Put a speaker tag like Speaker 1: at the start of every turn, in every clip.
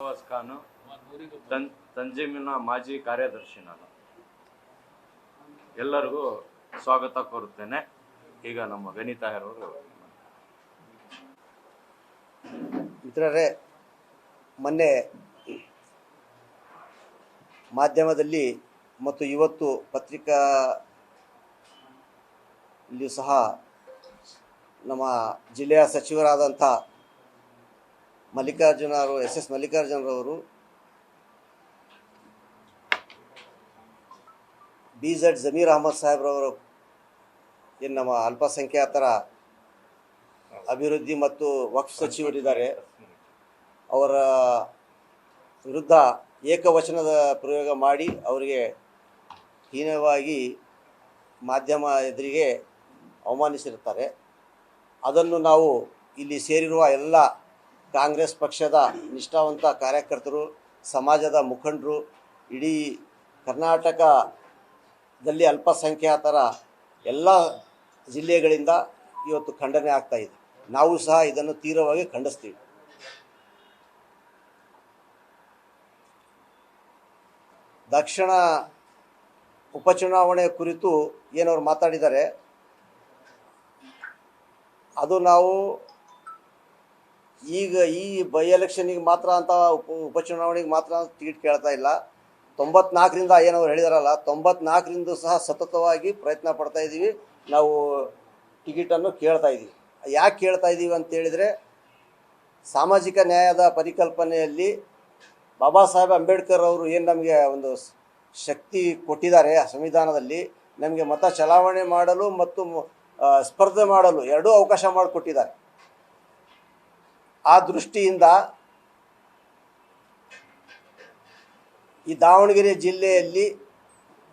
Speaker 1: ನವಾಜ್ ಖಾನ್ ತಂಜೀಮಿನ ಮಾಜಿ ಕಾರ್ಯದರ್ಶಿ ನಾನು. ಎಲ್ಲರಿಗೂ ಸ್ವಾಗತ ಕೋರುತ್ತೇನೆ. ಈಗ ನಮ್ಮ ಗಣಿತಾಯರವರು.
Speaker 2: ಮಿತ್ರರೇ, ಮೊನ್ನೆ ಮಾಧ್ಯಮದಲ್ಲಿ ಮತ್ತು ಇವತ್ತು ಪತ್ರಿಕೆಯಲ್ಲಿಯೂ ಸಹ ನಮ್ಮ ಜಿಲ್ಲೆಯ ಸಚಿವರಾದಂಥ ಎಸ್ ಮಲ್ಲಿಕಾರ್ಜುನರವರು BZ ಜಮೀರ್ ಅಹಮದ್ ಸಾಹೇಬ್ರವರು ಏನು ನಮ್ಮ ಅಲ್ಪಸಂಖ್ಯಾತರ ಅಭಿವೃದ್ಧಿ ಮತ್ತು ವಕ್ಫ್ ಸಚಿವರಿದ್ದಾರೆ, ಅವರ ವಿರುದ್ಧ ಏಕವಚನದ ಪ್ರಯೋಗ ಮಾಡಿ ಅವರಿಗೆ ಹೀನವಾಗಿ ಮಾಧ್ಯಮ ಎದುರಿಗೆ ಅವಮಾನಿಸಿರುತ್ತಾರೆ. ಅದನ್ನು ನಾವು ಇಲ್ಲಿ ಸೇರಿರುವ ಎಲ್ಲ ಕಾಂಗ್ರೆಸ್ ಪಕ್ಷದ ನಿಷ್ಠಾವಂತ ಕಾರ್ಯಕರ್ತರು, ಸಮಾಜದ ಮುಖಂಡರು, ಇಡೀ ಕರ್ನಾಟಕದಲ್ಲಿ ಅಲ್ಪಸಂಖ್ಯಾತರ ಎಲ್ಲ ಜಿಲ್ಲೆಗಳಿಂದ ಇವತ್ತು ಖಂಡನೆ ಆಗ್ತಾ ಇದೆ. ನಾವು ಸಹ ಇದನ್ನು ತೀವ್ರವಾಗಿ ಖಂಡಿಸ್ತೀವಿ. ದಕ್ಷಿಣ ಉಪಚುನಾವಣೆ ಕುರಿತು ಏನವರು ಮಾತಾಡಿದ್ದಾರೆ, ಅದು ನಾವು ಈಗ ಈ ಬೈ ಎಲೆಕ್ಷನಿಗೆ ಮಾತ್ರ ಅಂತ ಉಪಚುನಾವಣೆಗೆ ಮಾತ್ರ ಟಿಕೆಟ್ ಕೇಳ್ತಾ ಇಲ್ಲ. 94ರಿಂದ ಏನವರು ಹೇಳಿದಾರಲ್ಲ, 94ರಿಂದ ಸಹ ಸತತವಾಗಿ ಪ್ರಯತ್ನ ಪಡ್ತಾ ಇದ್ದೀವಿ. ನಾವು ಟಿಕೆಟನ್ನು ಕೇಳ್ತಾ ಇದ್ದೀವಿ. ಯಾಕೆ ಕೇಳ್ತಾ ಇದ್ದೀವಿ ಅಂತೇಳಿದರೆ, ಸಾಮಾಜಿಕ ನ್ಯಾಯದ ಪರಿಕಲ್ಪನೆಯಲ್ಲಿ ಬಾಬಾ ಸಾಹೇಬ್ ಅಂಬೇಡ್ಕರ್ ಅವರು ಏನು ನಮಗೆ ಒಂದು ಶಕ್ತಿ ಕೊಟ್ಟಿದ್ದಾರೆ ಸಂವಿಧಾನದಲ್ಲಿ, ನಮಗೆ ಮತ ಚಲಾವಣೆ ಮಾಡಲು ಮತ್ತು ಸ್ಪರ್ಧೆ ಮಾಡಲು ಎರಡೂ ಅವಕಾಶ ಮಾಡಿಕೊಟ್ಟಿದ್ದಾರೆ. ಆ ದೃಷ್ಟಿಯಿಂದ ಈ ದಾವಣಗೆರೆ ಜಿಲ್ಲೆಯಲ್ಲಿ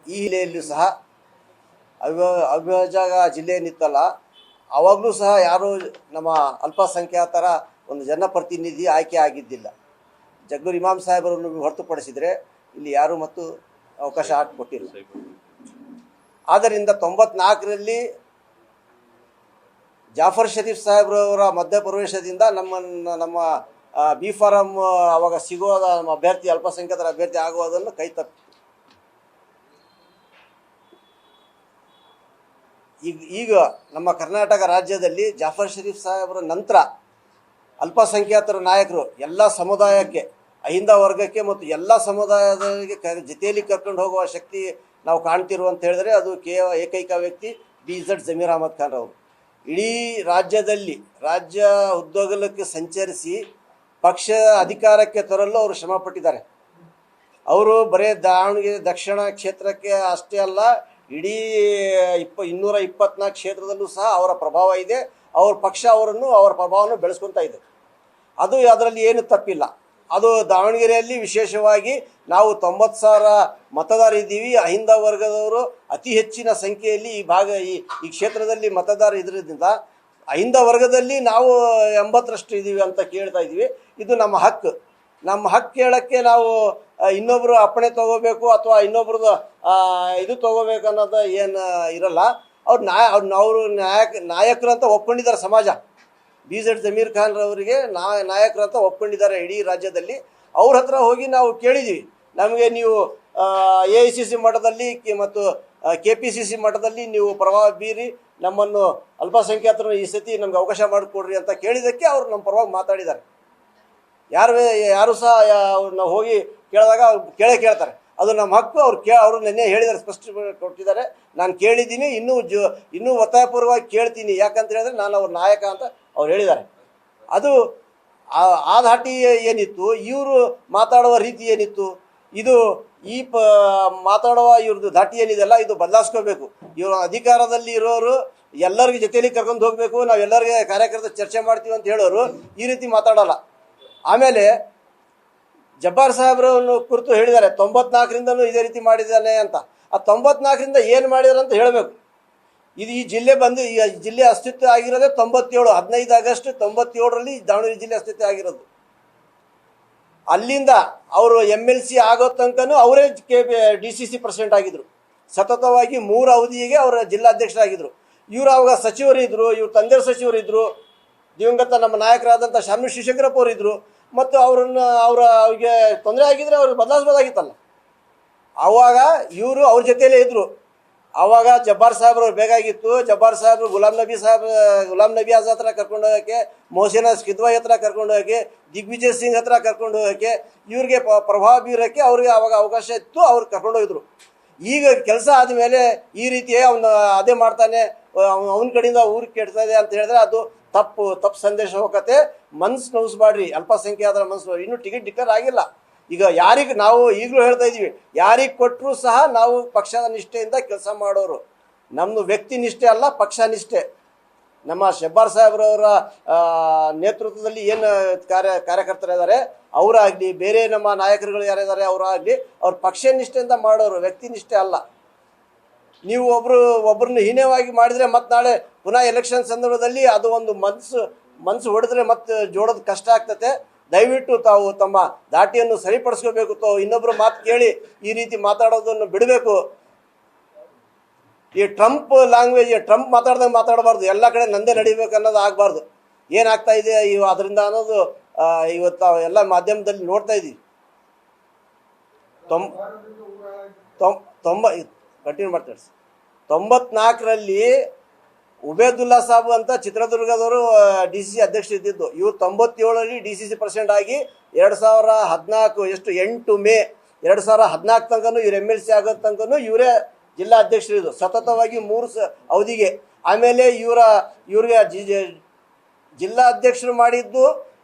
Speaker 2: ಈ ಜಿಲ್ಲೆಯಲ್ಲೂ ಸಹ ಅವಿಭಾಜಕ ಜಿಲ್ಲೆ ಏನಿತ್ತಲ್ಲ, ಆವಾಗಲೂ ಸಹ ಯಾರೂ ನಮ್ಮ ಅಲ್ಪಸಂಖ್ಯಾತರ ಒಂದು ಜನಪ್ರತಿನಿಧಿ ಆಯ್ಕೆ ಆಗಿದ್ದಿಲ್ಲ. ಜಗ್ಗೂರ್ ಇಮಾಮ್ ಸಾಹೇಬರನ್ನು ಹೊರತುಪಡಿಸಿದರೆ ಇಲ್ಲಿ ಯಾರೂ ಮತ್ತು ಅವಕಾಶ ಹಾಕಿಕೊಟ್ಟಿಲ್ಲ. ಆದ್ದರಿಂದ 94ರಲ್ಲಿ ಜಾಫರ್ ಶರೀಫ್ ಸಾಹೇಬ್ರವರ ಮಧ್ಯಪ್ರವೇಶದಿಂದ ನಮ್ಮ ಬಿ ಫಾರಂ ಅವಾಗ ಸಿಗೋದ ನಮ್ಮ ಅಭ್ಯರ್ಥಿ ಅಲ್ಪಸಂಖ್ಯಾತರ ಅಭ್ಯರ್ಥಿ ಆಗುವುದನ್ನು ಕೈ ತಪ್ಪಿ ಈಗ ನಮ್ಮ ಕರ್ನಾಟಕ ರಾಜ್ಯದಲ್ಲಿ ಜಾಫರ್ ಶರೀಫ್ ಸಾಹೇಬರ ನಂತರ ಅಲ್ಪಸಂಖ್ಯಾತರ ನಾಯಕರು ಎಲ್ಲ ಸಮುದಾಯಕ್ಕೆ, ಅಹಿಂದ ವರ್ಗಕ್ಕೆ ಮತ್ತು ಎಲ್ಲ ಸಮುದಾಯದವರಿಗೆ ಜೊತೆಯಲ್ಲಿ ಕರ್ಕೊಂಡು ಹೋಗುವ ಶಕ್ತಿ ನಾವು ಕಾಣ್ತಿರು ಅಂತ ಹೇಳಿದ್ರೆ ಅದು ಏಕೈಕ ವ್ಯಕ್ತಿ BZ ಜಮೀರ್ ಅಹಮದ್ ಖಾನ್ ಅವರು. ಇಡೀ ರಾಜ್ಯದಲ್ಲಿ ರಾಜ್ಯ ಉದ್ದಗಲಕ್ಕೆ ಸಂಚರಿಸಿ ಪಕ್ಷ ಅಧಿಕಾರಕ್ಕೆ ತರಲು ಅವರು ಶ್ರಮ ಪಟ್ಟಿದ್ದಾರೆ. ಅವರು ಬರೇ ದಾವಣಗೆರೆ ದಕ್ಷಿಣ ಕ್ಷೇತ್ರಕ್ಕೆ ಅಷ್ಟೇ ಅಲ್ಲ, ಇಡೀ 224 ಕ್ಷೇತ್ರದಲ್ಲೂ ಸಹ ಅವರ ಪ್ರಭಾವ ಇದೆ. ಅವ್ರ ಪಕ್ಷ ಅವರ ಪ್ರಭಾವವನ್ನು ಬೆಳೆಸ್ಕೊತಾ ಇದೆ. ಅದರಲ್ಲಿ ಏನು ತಪ್ಪಿಲ್ಲ. ಅದು ದಾವಣಗೆರೆಯಲ್ಲಿ ವಿಶೇಷವಾಗಿ ನಾವು 90,000 ಮತದಾರರಿದ್ದೀವಿ. ಅಹಿಂದ ವರ್ಗದವರು ಅತಿ ಹೆಚ್ಚಿನ ಸಂಖ್ಯೆಯಲ್ಲಿ ಈ ಕ್ಷೇತ್ರದಲ್ಲಿ ಮತದಾರ ಇದ್ರಿಂದ ಅಹಿಂದ ವರ್ಗದಲ್ಲಿ ನಾವು 80ರಷ್ಟು ಇದ್ದೀವಿ ಅಂತ ಕೇಳ್ತಾ ಇದ್ದೀವಿ. ಇದು ನಮ್ಮ ಹಕ್ಕು. ನಮ್ಮ ಹಕ್ಕು ಕೇಳೋಕ್ಕೆ ನಾವು ಇನ್ನೊಬ್ಬರು ಅಪ್ಪಣೆ ತೊಗೋಬೇಕು ಅಥವಾ ಇನ್ನೊಬ್ರದ್ದು ಇದು ತೊಗೋಬೇಕು ಅನ್ನೋದು ಏನು ಇರಲ್ಲ. ಅವರು ನಾಯಕರು ಅಂತ ಒಪ್ಕೊಂಡಿದ್ದಾರೆ ಸಮಾಜ. BZ ಜಮೀರ್ ಖಾನ್ ಅವರಿಗೆ ನಾಯಕರು ಅಂತ ಒಪ್ಕೊಂಡಿದ್ದಾರೆ ಇಡೀ ರಾಜ್ಯದಲ್ಲಿ. ಅವ್ರ ಹತ್ರ ಹೋಗಿ ನಾವು ಕೇಳಿದ್ದೀವಿ, ನಮಗೆ ನೀವು AICC ಮಟ್ಟದಲ್ಲಿ ಮತ್ತು KPCC ಮಟ್ಟದಲ್ಲಿ ನೀವು ಪ್ರಭಾವ ಬೀರಿ ನಮ್ಮನ್ನು ಅಲ್ಪಸಂಖ್ಯಾತರು ಈ ಸತಿ ನಮ್ಗೆ ಅವಕಾಶ ಮಾಡಿಕೊಡ್ರಿ ಅಂತ ಕೇಳಿದ್ದಕ್ಕೆ ಅವರು ನಮ್ಮ ಪರವಾಗಿ ಮಾತಾಡಿದ್ದಾರೆ. ಯಾರು ಸಹ ನಾವು ಹೋಗಿ ಕೇಳಿದಾಗ ಕೇಳ್ತಾರೆ, ಅದು ನಮ್ಮ ಹಕ್ಕು. ಅವರು ನಿನ್ನೆ ಹೇಳಿದ್ದಾರೆ, ಸ್ಪಷ್ಟ ಕೊಟ್ಟಿದ್ದಾರೆ, ನಾನು ಕೇಳಿದ್ದೀನಿ, ಇನ್ನೂ ಒತ್ತಾಯಪೂರ್ವವಾಗಿ ಕೇಳ್ತೀನಿ. ಯಾಕಂತ ಹೇಳಿದ್ರೆ ನಾನು ಅವ್ರ ನಾಯಕ ಅಂತ ಅವ್ರು ಹೇಳಿದ್ದಾರೆ. ಅದು ಆ ಧಾಟಿ ಏನಿತ್ತು, ಇವರು ಮಾತಾಡುವ ರೀತಿ ಏನಿತ್ತು, ಇದು ಮಾತಾಡುವ ಇವ್ರದ್ದು ಧಾಟಿ ಏನಿದೆಲ್ಲ ಇದು ಬದಲಾಯಿಸ್ಕೋಬೇಕು. ಇವರು ಅಧಿಕಾರದಲ್ಲಿ ಇರೋರು ಎಲ್ಲರಿಗೂ ಜೊತೆಯಲ್ಲಿ ಕರ್ಕೊಂಡು ಹೋಗಬೇಕು, ನಾವು ಎಲ್ಲರಿಗೆ ಕಾರ್ಯಕರ್ತ ಚರ್ಚೆ ಮಾಡ್ತೀವಿ ಅಂತ ಹೇಳೋರು ಈ ರೀತಿ ಮಾತಾಡೋಲ್ಲ. ಆಮೇಲೆ ಜಬ್ಬಾರ್ ಸಾಹೇಬ್ರನ್ನು ಕುರಿತು ಹೇಳಿದ್ದಾರೆ, 94ರಿಂದಲೂ ಇದೇ ರೀತಿ ಮಾಡಿದ್ದಾನೆ ಅಂತ. ಆ 94ರಿಂದ ಏನು ಮಾಡಿದಾರೆ ಅಂತ ಹೇಳಬೇಕು. ಈ ಜಿಲ್ಲೆ ಅಸ್ತಿತ್ವ ಆಗಿರೋದೇ 97, 15 ಆಗಸ್ಟ್ 97ರಲ್ಲಿ ದಾವಣಗೆರೆ ಜಿಲ್ಲೆ ಅಸ್ತಿತ್ವ ಆಗಿರೋದು. ಅಲ್ಲಿಂದ ಅವರು MLC ಆಗೋ ತನಕನೂ ಅವರೇ DCC ಪ್ರೆಸಿಡೆಂಟ್ ಆಗಿದ್ರು. ಸತತವಾಗಿ 3 ಅವಧಿಗೆ ಅವರ ಜಿಲ್ಲಾಧ್ಯಕ್ಷರಾಗಿದ್ದರು. ಇವರು ಅವಾಗ ಸಚಿವರಿದ್ದರು, ಇವ್ರ ತಂದೆ ಸಚಿವರಿದ್ದರು, ದಿವಂಗತ ನಮ್ಮ ನಾಯಕರಾದಂಥ ಶಾಮನೂರು ಶಿವಶಂಕರಪ್ಪ ಅವರಿದ್ದರು. ಮತ್ತು ಅವ್ರಿಗೆ ತೊಂದರೆ ಆಗಿದ್ರೆ ಅವ್ರಿಗೆ ಬದಲಾಯಿಸ್ಬೋದಾಗಿತ್ತಲ್ಲ. ಆವಾಗ ಇವರು ಅವ್ರ ಜೊತೆಯಲ್ಲೇ ಇದ್ದರು. ಆವಾಗ ಜಬ್ಬಾರ್ ಸಾಹೇಬ್ರು ಬೇಕಾಗಿತ್ತು. ಜಬ್ಬಾರ್ ಸಾಹೇಬ್ರು ಗುಲಾಂ ನಬಿ ಆಜಾದ್ ಹತ್ರ ಕರ್ಕೊಂಡು ಹೋಗೋಕ್ಕೆ, ಮೊಹಸಿನ್ ಖಿದ್ವಾಯಿ ಹತ್ರ ಕರ್ಕೊಂಡು ಹೋಗೋಕ್ಕೆ, ದಿಗ್ವಿಜಯ್ ಸಿಂಗ್ ಹತ್ರ ಕರ್ಕೊಂಡು ಹೋಗೋಕ್ಕೆ, ಇವ್ರಿಗೆ ಪ್ರಭಾವ ಬೀರೋಕ್ಕೆ ಅವ್ರಿಗೆ ಆವಾಗ ಅವಕಾಶ ಇತ್ತು. ಅವ್ರು ಕರ್ಕೊಂಡು ಹೋಗಿದ್ರು. ಈಗ ಕೆಲಸ ಆದಮೇಲೆ ಈ ರೀತಿ ಅವನು ಅದೇ ಮಾಡ್ತಾನೆ, ಅವನ ಕಡೆಯಿಂದ ಊರಿಗೆ ಕೆಡ್ತದೆ ಅಂತ ಹೇಳಿದ್ರೆ ಅದು ತಪ್ಪು ಸಂದೇಶ ಹೋಗತ್ತೆ. ಮನ್ಸು ನೋವಿಸ್ಬಾಡ್ರಿ, ಅಲ್ಪಸಂಖ್ಯಾತರ ಮನ್ಸು. ಇನ್ನೂ ಟಿಕೆಟ್ ಡಿಕ್ಲೇರ್ ಆಗಿಲ್ಲ. ಈಗ ಯಾರಿಗೆ ನಾವು ಈಗಲೂ ಹೇಳ್ತಾ ಇದ್ದೀವಿ, ಯಾರಿಗೆ ಕೊಟ್ಟರು ಸಹ ನಾವು ಪಕ್ಷದ ನಿಷ್ಠೆಯಿಂದ ಕೆಲಸ ಮಾಡೋರು. ನಮ್ಮದು ವ್ಯಕ್ತಿ ನಿಷ್ಠೆ ಅಲ್ಲ, ಪಕ್ಷ ನಿಷ್ಠೆ. ನಮ್ಮ ಶಬ್ಬಾರ್ ಸಾಹೇಬ್ರವರ ನೇತೃತ್ವದಲ್ಲಿ ಏನು ಕಾರ್ಯಕರ್ತರಿದ್ದಾರೆ ಅವರಾಗಲಿ, ಬೇರೆ ನಮ್ಮ ನಾಯಕರುಗಳು ಯಾರಿದ್ದಾರೆ ಅವರಾಗಲಿ, ಅವ್ರ ಪಕ್ಷ ನಿಷ್ಠೆಯಿಂದ ಮಾಡೋರು, ವ್ಯಕ್ತಿ ನಿಷ್ಠೆ ಅಲ್ಲ. ನೀವು ಒಬ್ಬರನ್ನ ಹೀನವಾಗಿ ಮಾಡಿದರೆ ಮತ್ತೆ ನಾಳೆ ಪುನಃ ಎಲೆಕ್ಷನ್ ಸಂದರ್ಭದಲ್ಲಿ ಅದು ಒಂದು ಮನಸ್ಸು ಹೊಡೆದ್ರೆ ಮತ್ತೆ ಜೋಡೋದು ಕಷ್ಟ ಆಗ್ತತೆ. ದಯವಿಟ್ಟು ತಾವು ತಮ್ಮ ದಾಟಿಯನ್ನು ಸರಿಪಡಿಸ್ಕೋಬೇಕು. ಇನ್ನೊಬ್ಬರು ಮಾತು ಕೇಳಿ ಈ ರೀತಿ ಮಾತಾಡೋದನ್ನು ಬಿಡಬೇಕು. ಈ ಟ್ರಂಪ್ ಲ್ಯಾಂಗ್ವೇಜ್, ಟ್ರಂಪ್ ಮಾತಾಡ್ದಂಗೆ ಮಾತಾಡಬಾರ್ದು. ಎಲ್ಲ ಕಡೆ ನಂದೇ ನಡಿಬೇಕು ಅನ್ನೋದು ಆಗಬಾರ್ದು. ಏನಾಗ್ತಾ ಇದೆ ಅದರಿಂದ ಅನ್ನೋದು ಇವತ್ತು ಎಲ್ಲ ಮಾಧ್ಯಮದಲ್ಲಿ ನೋಡ್ತಾ ಇದ್ದೀವಿ. ಕಂಟಿನ್ಯೂ ಮಾಡ್ತಾರೆ. 94ರಲ್ಲಿ ಉಬೇದುಲ್ಲಾ ಸಾಬ್ ಅಂತ ಚಿತ್ರದುರ್ಗದವರು DCC ಅಧ್ಯಕ್ಷರು ಇದ್ದಿದ್ದು. ಇವರು 97ರಲ್ಲಿ DCC ಪ್ರೆಸಿಡೆಂಟ್ ಆಗಿ 8 ಮೇ 2014 ತನಕನೂ ಇವ್ರು MLC ಆಗೋ ತನಕನೂ ಇವರೇ ಜಿಲ್ಲಾ ಅಧ್ಯಕ್ಷರು ಇದ್ದು ಸತತವಾಗಿ 3 ಅವಧಿಗೆ. ಆಮೇಲೆ ಇವ್ರಿಗೆ ಜಿಲ್ಲಾ ಅಧ್ಯಕ್ಷರು ಮಾಡಿದ್ದು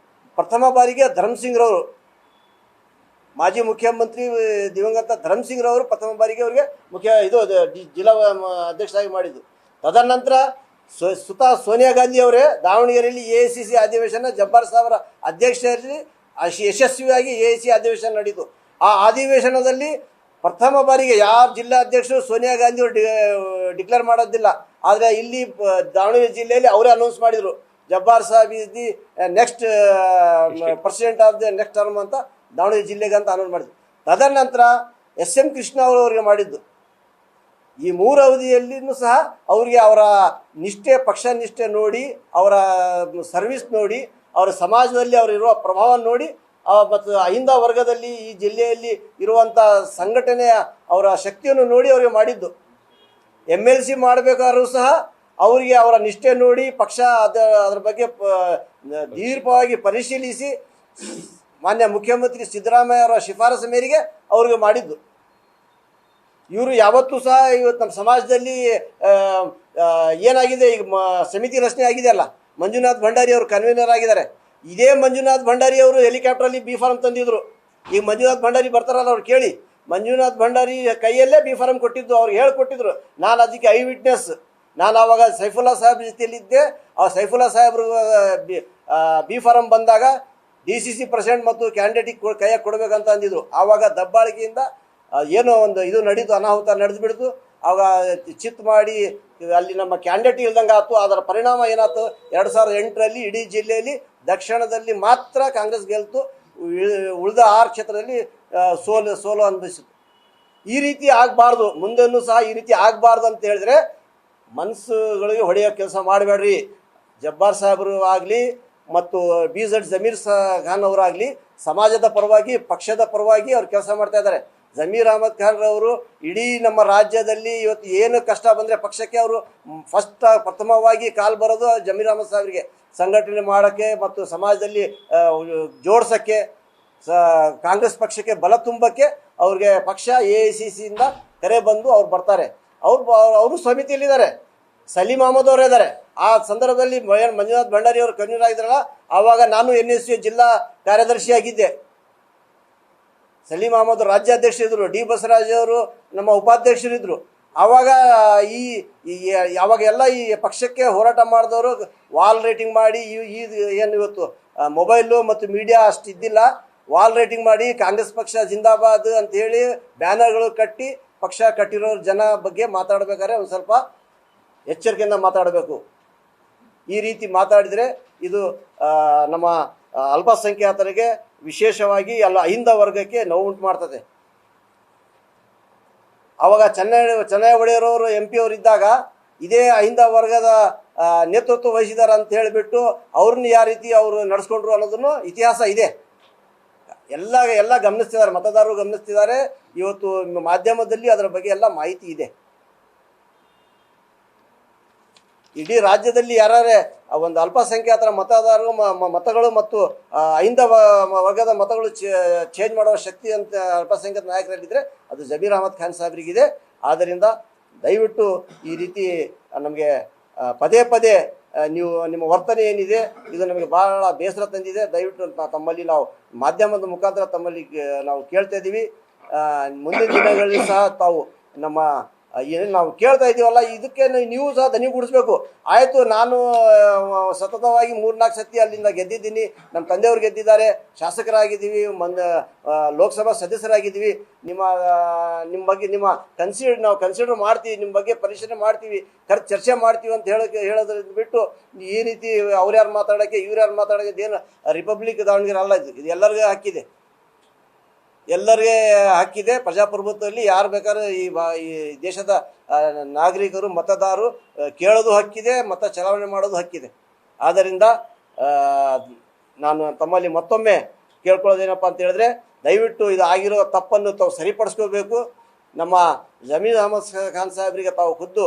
Speaker 2: ಪ್ರಥಮ ಬಾರಿಗೆ ಧರ್ಮಸಿಂಗ್ರವರು, ಮಾಜಿ ಮುಖ್ಯಮಂತ್ರಿ ದಿವಂಗತ ಧರ್ಮಸಿಂಗ್ರವರು ಪ್ರಥಮ ಬಾರಿಗೆ ಅವರಿಗೆ ಜಿಲ್ಲಾ ಅಧ್ಯಕ್ಷರಾಗಿ ಮಾಡಿದ್ದು. ತದನಂತರ ಸೋನಿಯಾ ಗಾಂಧಿ ಅವರೇ ದಾವಣಗೆರೆಯಲ್ಲಿ AICC ಅಧಿವೇಶನ ಜಬ್ಬಾರ್ ಸಾಹೇಬರ ಅಧ್ಯಕ್ಷರಲ್ಲಿ ಯಶಸ್ವಿಯಾಗಿ AICC ಅಧಿವೇಶನ ನಡೀತು. ಆ ಅಧಿವೇಶನದಲ್ಲಿ ಪ್ರಥಮ ಬಾರಿಗೆ ಯಾರು ಜಿಲ್ಲಾ ಅಧ್ಯಕ್ಷರು ಸೋನಿಯಾ ಗಾಂಧಿ ಅವರು ಡಿಕ್ಲೇರ್ ಮಾಡೋದಿಲ್ಲ. ಆದರೆ ಇಲ್ಲಿ ದಾವಣಗೆರೆ ಜಿಲ್ಲೆಯಲ್ಲಿ ಅವರೇ ಅನೌನ್ಸ್ ಮಾಡಿದರು, Jabbar Saheb is the next president of the next term ಅಂತ ದಾವಣಗೆರೆ ಜಿಲ್ಲೆಗೆ ಅಂತ ಅನೌನ್ಸ್ ಮಾಡಿದ್ರು. ತದನಂತರ SM ಕೃಷ್ಣ ಅವರಿಗೆ ಮಾಡಿದ್ದು. ಈ 3 ಅವಧಿಯಲ್ಲಿಯೂ ಸಹ ಅವರಿಗೆ ಅವರ ನಿಷ್ಠೆ, ಪಕ್ಷ ನಿಷ್ಠೆ ನೋಡಿ, ಅವರ ಸರ್ವಿಸ್ ನೋಡಿ, ಅವರ ಸಮಾಜದಲ್ಲಿ ಅವರಿರುವ ಪ್ರಭಾವ ನೋಡಿ, ಮತ್ತು ಅಹಿಂದ ವರ್ಗದಲ್ಲಿ ಈ ಜಿಲ್ಲೆಯಲ್ಲಿ ಇರುವಂಥ ಸಂಘಟನೆಯ ಅವರ ಶಕ್ತಿಯನ್ನು ನೋಡಿ ಅವರಿಗೆ ಮಾಡಿದ್ದು. MLC ಮಾಡಬೇಕಾದ್ರೂ ಸಹ ಅವರಿಗೆ ಅವರ ನಿಷ್ಠೆ ನೋಡಿ, ಪಕ್ಷ ಅದರ ಬಗ್ಗೆ ದೀರ್ಘವಾಗಿ ಪರಿಶೀಲಿಸಿ ಮಾನ್ಯ ಮುಖ್ಯಮಂತ್ರಿ ಸಿದ್ದರಾಮಯ್ಯ ಅವರ ಶಿಫಾರಸು ಮೇರೆಗೆ ಅವ್ರಿಗೆ ಮಾಡಿದ್ದು. ಇವರು ಯಾವತ್ತೂ ಸಹ ಇವತ್ತು ನಮ್ಮ ಸಮಾಜದಲ್ಲಿ ಏನಾಗಿದೆ, ಈಗ ಸಮಿತಿ ರಚನೆ ಆಗಿದೆಯಲ್ಲ, ಮಂಜುನಾಥ್ ಭಂಡಾರಿ ಅವರು ಕನ್ವೀನರ್ ಆಗಿದ್ದಾರೆ. ಇದೇ ಮಂಜುನಾಥ್ ಭಂಡಾರಿ ಅವರು ಹೆಲಿಕಾಪ್ಟ್ರಲ್ಲಿ B ಫಾರ್ಮ್ ತಂದಿದ್ರು. ಈಗ ಮಂಜುನಾಥ್ ಭಂಡಾರಿ ಬರ್ತಾರಲ್ಲ, ಅವ್ರು ಕೇಳಿ. ಮಂಜುನಾಥ್ ಭಂಡಾರಿ ಕೈಯಲ್ಲೇ B ಫಾರ್ಮ್ ಕೊಟ್ಟಿದ್ದು, ಅವ್ರು ಹೇಳ್ಕೊಟ್ಟಿದ್ರು. ನಾನು ಅದಕ್ಕೆ ಐ ವಿಟ್ನೆಸ್. ನಾನು ಆವಾಗ ಸೈಫುಲ್ಲಾ ಸಾಹೇಬ್ ಜೊತೆಯಲ್ಲಿದ್ದೆ. ಆ ಸೈಫುಲ್ಲಾ ಸಾಹೇಬ್ರು B ಫಾರ್ಮ್ ಬಂದಾಗ DCC ಪ್ರೆಸಿಡೆಂಟ್ ಮತ್ತು ಕ್ಯಾಂಡಿಡೇಟಿಗೆ ಕೈಯಾಗಿ ಕೊಡಬೇಕಂತ ಅಂದಿದ್ರು. ಆವಾಗ ದಬ್ಬಾಳಿಕೆಯಿಂದ ಏನೋ ಒಂದು ಇದು ನಡೀತು, ಅನಾಹುತ ನಡೆದು ಬಿಡ್ತು. ಆವಾಗ ಚಿತ್ ಮಾಡಿ ಅಲ್ಲಿ ನಮ್ಮ ಕ್ಯಾಂಡಿಡೇಟ್ ಇಲ್ದಂಗೆ ಆಯ್ತು. ಅದರ ಪರಿಣಾಮ ಏನಾಯ್ತು, 2008ರಲ್ಲಿ ಇಡೀ ಜಿಲ್ಲೆಯಲ್ಲಿ ದಕ್ಷಿಣದಲ್ಲಿ ಮಾತ್ರ ಕಾಂಗ್ರೆಸ್ ಗೆಲ್ತು. ಉಳಿದ 6 ಕ್ಷೇತ್ರದಲ್ಲಿ ಸೋಲು ಅನುಭವಿಸಿತು. ಈ ರೀತಿ ಆಗಬಾರ್ದು, ಮುಂದೆನೂ ಸಹ ಈ ರೀತಿ ಆಗಬಾರ್ದು ಅಂತ ಹೇಳಿದ್ರೆ ಮನಸ್ಸುಗಳಿಗೆ ಹೊಡೆಯೋ ಕೆಲಸ ಮಾಡಬೇಡ್ರಿ. ಜಬ್ಬಾರ್ ಸಾಹೇಬರು ಆಗಲಿ ಮತ್ತು BZ ಜಮೀರ್ ಖಾನ್ ಅವರಾಗಲಿ ಸಮಾಜದ ಪರವಾಗಿ, ಪಕ್ಷದ ಪರವಾಗಿ ಅವ್ರು ಕೆಲಸ ಮಾಡ್ತಾ ಇದ್ದಾರೆ. ಜಮೀರ್ ಅಹಮದ್ ಖಾನ್ ಅವರು ಇಡೀ ನಮ್ಮ ರಾಜ್ಯದಲ್ಲಿ ಇವತ್ತು ಏನು ಕಷ್ಟ ಬಂದರೆ ಪಕ್ಷಕ್ಕೆ ಅವರು ಪ್ರಥಮವಾಗಿ ಕಾಲ್ ಬರೋದು ಜಮೀರ್ ಅಹಮದ್ ಸಾಹೇಬರಿಗೆ. ಸಂಘಟನೆ ಮಾಡೋಕ್ಕೆ ಮತ್ತು ಸಮಾಜದಲ್ಲಿ ಜೋಡ್ಸೋಕ್ಕೆ, ಕಾಂಗ್ರೆಸ್ ಪಕ್ಷಕ್ಕೆ ಬಲ ತುಂಬಕ್ಕೆ ಅವ್ರಿಗೆ ಪಕ್ಷ AICCಯಿಂದ ಕರೆ ಬಂದು ಅವ್ರು ಬರ್ತಾರೆ. ಅವರು ಸಮಿತಿಯಲ್ಲಿದ್ದಾರೆ. ಸಲೀಂ ಅಹಮದ್ ಅವರೇ ಇದ್ದಾರೆ. ಆ ಸಂದರ್ಭದಲ್ಲಿ ಮಂಜುನಾಥ್ ಭಂಡಾರಿ ಅವರು ಕನ್ವೀನರ್ ಆಗಿದ್ದಾರಲ್ಲ, ಆವಾಗ ನಾನು NSU ಜಿಲ್ಲಾ ಕಾರ್ಯದರ್ಶಿಯಾಗಿದ್ದೆ. ಸಲೀಂ ಅಹಮದ್ ರಾಜ್ಯಾಧ್ಯಕ್ಷರಿದ್ದರು, D ಬಸವರಾಜ್ ಅವರು ನಮ್ಮ ಉಪಾಧ್ಯಕ್ಷರಿದ್ದರು. ಆವಾಗ ಯಾವಾಗ ಎಲ್ಲ ಈ ಪಕ್ಷಕ್ಕೆ ಹೋರಾಟ ಮಾಡಿದವರು ವಾಲ್ ರೈಟಿಂಗ್ ಮಾಡಿ, ಏನು ಇವತ್ತು ಮೊಬೈಲು ಮತ್ತು ಮೀಡಿಯಾ ಅಷ್ಟು ಇದ್ದಿಲ್ಲ, ವಾಲ್ ರೈಟಿಂಗ್ ಮಾಡಿ ಕಾಂಗ್ರೆಸ್ ಪಕ್ಷ ಜಿಂದಾಬಾದ್ ಅಂತ ಹೇಳಿ ಬ್ಯಾನರ್ಗಳು ಕಟ್ಟಿ ಪಕ್ಷ ಕಟ್ಟಿರೋ ಜನ ಬಗ್ಗೆ ಮಾತಾಡಬೇಕಾದ್ರೆ ಒಂದು ಸ್ವಲ್ಪ ಎಚ್ಚರಿಕೆಯಿಂದ ಮಾತಾಡಬೇಕು. ಈ ರೀತಿ ಮಾತಾಡಿದರೆ ಇದು ನಮ್ಮ ಅಲ್ಪಸಂಖ್ಯಾತರಿಗೆ, ವಿಶೇಷವಾಗಿ ಅಹಿಂದ ವರ್ಗಕ್ಕೆ ನೋವುಂಟು ಮಾಡ್ತದೆ. ಆವಾಗ ಚೆನ್ನೈ ಒಡೆಯರವರು MP ಅವರಿದ್ದಾಗ ಇದೇ ಅಹಿಂದ ವರ್ಗದ ನೇತೃತ್ವ ವಹಿಸಿದ್ದಾರೆ ಅಂತ ಹೇಳಿಬಿಟ್ಟು ಅವ್ರನ್ನ ಯಾವ ರೀತಿ ಅವರು ನಡೆಸ್ಕೊಂಡ್ರು ಅನ್ನೋದನ್ನು ಇತಿಹಾಸ ಇದೆ. ಎಲ್ಲ ಗಮನಿಸ್ತಿದ್ದಾರೆ, ಮತದಾರರು ಗಮನಿಸ್ತಿದ್ದಾರೆ. ಇವತ್ತು ಮಾಧ್ಯಮದಲ್ಲಿ ಅದರ ಬಗ್ಗೆ ಎಲ್ಲ ಮಾಹಿತಿ ಇದೆ. ಇಡೀ ರಾಜ್ಯದಲ್ಲಿ ಯಾರೇ ಒಂದು ಅಲ್ಪಸಂಖ್ಯಾತರ ಮತದಾರರು ಮತಗಳು ಮತ್ತು ಹೈಂದವ ವರ್ಗದ ಮತಗಳು ಚೇಂಜ್ ಮಾಡುವ ಶಕ್ತಿ ಅಂತ ಅಲ್ಪಸಂಖ್ಯಾತ ನಾಯಕರಲ್ಲಿದ್ದರೆ ಅದು ಜಮೀರ್ ಅಹಮದ್ ಖಾನ್ ಸಾಹೇಬರಿಗಿದೆ. ಆದ್ದರಿಂದ ದಯವಿಟ್ಟು ಈ ರೀತಿ ನಮಗೆ ಪದೇ ಪದೇ ನೀವು ನಿಮ್ಮ ವರ್ತನೆ ಏನಿದೆ ಇದು ನಮಗೆ ಭಾಳ ಬೇಸರ ತಂದಿದೆ. ದಯವಿಟ್ಟು ತಮ್ಮಲ್ಲಿ ನಾವು ಮಾಧ್ಯಮದ ಮುಖಾಂತರ ತಮ್ಮಲ್ಲಿ ನಾವು ಕೇಳ್ತಾ ಇದ್ದೀವಿ. ಮುಂದಿನ ದಿನಗಳಲ್ಲಿ ಸಹ ತಾವು ನಮ್ಮ ಏನು ನಾವು ಕೇಳ್ತಾ ಇದ್ದೀವಲ್ಲ ಇದಕ್ಕೆ ನೀವು ಸಹ ದನಿಗೂಡಿಸ್ಬೇಕು. ಆಯಿತು, ನಾನು ಸತತವಾಗಿ 3-4 ಸತಿ ಅಲ್ಲಿಂದ ಗೆದ್ದಿದ್ದೀನಿ, ನಮ್ಮ ತಂದೆಯವರು ಗೆದ್ದಿದ್ದಾರೆ, ಶಾಸಕರಾಗಿದ್ದೀವಿ, ಲೋಕಸಭಾ ಸದಸ್ಯರಾಗಿದ್ದೀವಿ. ನಿಮ್ಮ ಬಗ್ಗೆ ನಾವು ಕನ್ಸಿಡರ್ ಮಾಡ್ತೀವಿ, ನಿಮ್ಮ ಬಗ್ಗೆ ಪರಿಶೀಲನೆ ಮಾಡ್ತೀವಿ, ಚರ್ಚೆ ಮಾಡ್ತೀವಿ ಅಂತ ಹೇಳೋದ್ರಿಂದ ಬಿಟ್ಟು ಈ ರೀತಿ ಅವ್ರು ಯಾರು ಮಾತಾಡೋಕ್ಕೆ ಇವ್ರು ಯಾರು ಮಾತಾಡೋಕ್ಕೆ ಏನು ರಿಪಬ್ಲಿಕ್ ದಾವಣಗೆರೆ ಅಲ್ಲ. ಇದು ಎಲ್ಲರಿಗೂ ಹಾಕಿದೆ, ಎಲ್ಲರಿಗೆ ಹಾಕಿದೆ. ಪ್ರಜಾಪ್ರಭುತ್ವದಲ್ಲಿ ಯಾರು ಬೇಕಾದ್ರೂ ಈ ದೇಶದ ನಾಗರಿಕರು ಮತದಾರರು ಕೇಳೋದು ಹಕ್ಕಿದೆ, ಮತ ಚಲಾವಣೆ ಮಾಡೋದು ಹಕ್ಕಿದೆ. ಆದ್ದರಿಂದ ನಾನು ತಮ್ಮಲ್ಲಿ ಮತ್ತೊಮ್ಮೆ ಕೇಳ್ಕೊಳ್ಳೋದೇನಪ್ಪ ಅಂತ ಹೇಳಿದ್ರೆ, ದಯವಿಟ್ಟು ಇದು ಆಗಿರೋ ತಪ್ಪನ್ನು ತಾವು ಸರಿಪಡಿಸ್ಕೋಬೇಕು. ನಮ್ಮ ಜಮೀರ್ ಅಹಮದ್ ಖಾನ್ ಸಾಹೇಬರಿಗೆ ತಾವು ಖುದ್ದು